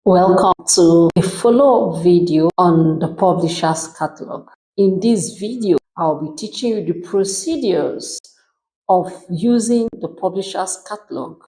Welcome to a follow-up video on the publisher's catalog. In this video, I'll be teaching you the procedures of using the publisher's catalog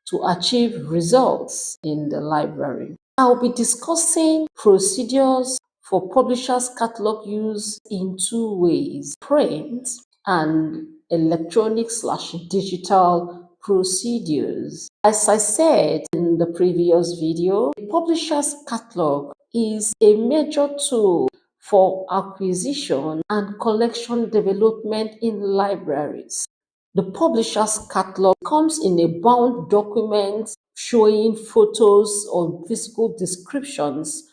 to achieve results in the library. I'll be discussing procedures for publisher's catalog use in two ways: print and electronic/digital procedures. As I said in the previous video, the publisher's catalog is a major tool for acquisition and collection development in libraries. The publisher's catalog comes in a bound document showing photos or physical descriptions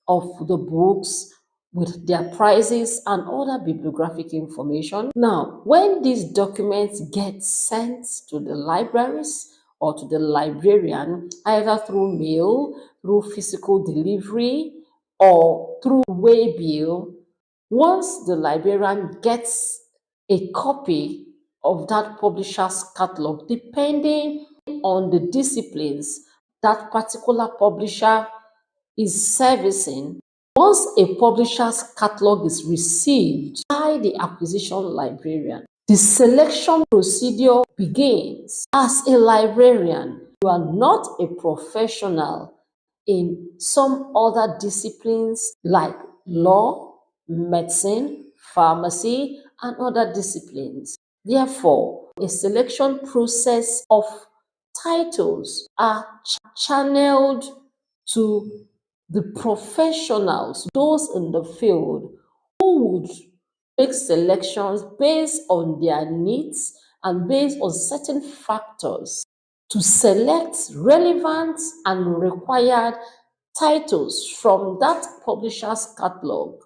of the books with their prices and other bibliographic information. Now, when these documents get sent to the libraries or to the librarian, either through mail, through physical delivery, or through waybill, once the librarian gets a copy of that publisher's catalog, depending on the disciplines that particular publisher is servicing, once a publisher's catalog is received by the acquisition librarian, the selection procedure begins. As a librarian, you are not a professional in some other disciplines like law, medicine, pharmacy, and other disciplines. Therefore, a selection process of titles are channeled to the professionals, those in the field, who would make selections based on their needs and based on certain factors to select relevant and required titles from that publisher's catalog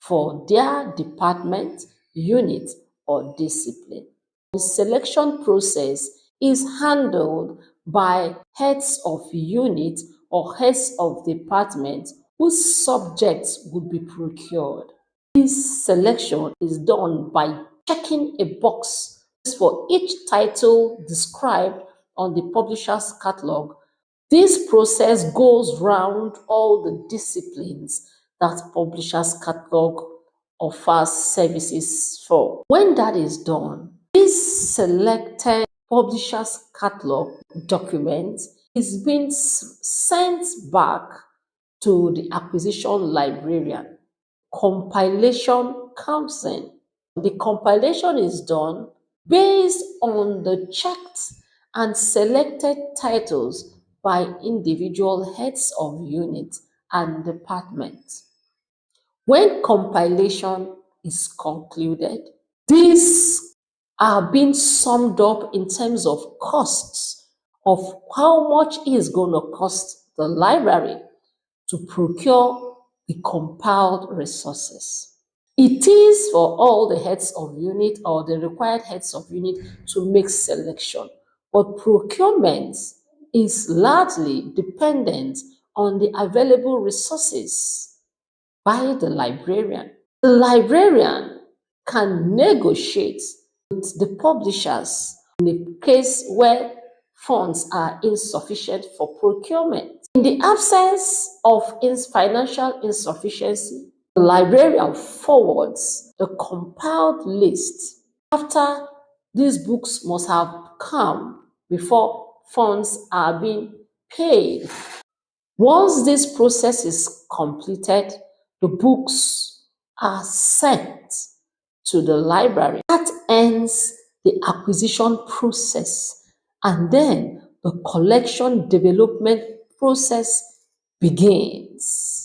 for their department, unit, or discipline. The selection process is handled by heads of unit or heads of department whose subjects would be procured. This selection is done by checking a box for each title described on the publisher's catalog. This process goes round all the disciplines that publisher's catalog offers services for. When that is done, this selected publisher's catalog document is being sent back to the acquisition librarian. Compilation comes in. The compilation is done based on the checked and selected titles by individual heads of unit and department. When compilation is concluded, these are being summed up in terms of costs of how much is going to cost the library to procure the compiled resources. It is for all the heads of unit or the required heads of unit to make selection, but procurement is largely dependent on the available resources by the librarian. The librarian can negotiate with the publishers in the case where funds are insufficient for procurement. In the absence of financial insufficiency, the librarian forwards the compiled list after these books must have come before funds are being paid. Once this process is completed, the books are sent to the library. That ends the acquisition process, and then the collection development process begins.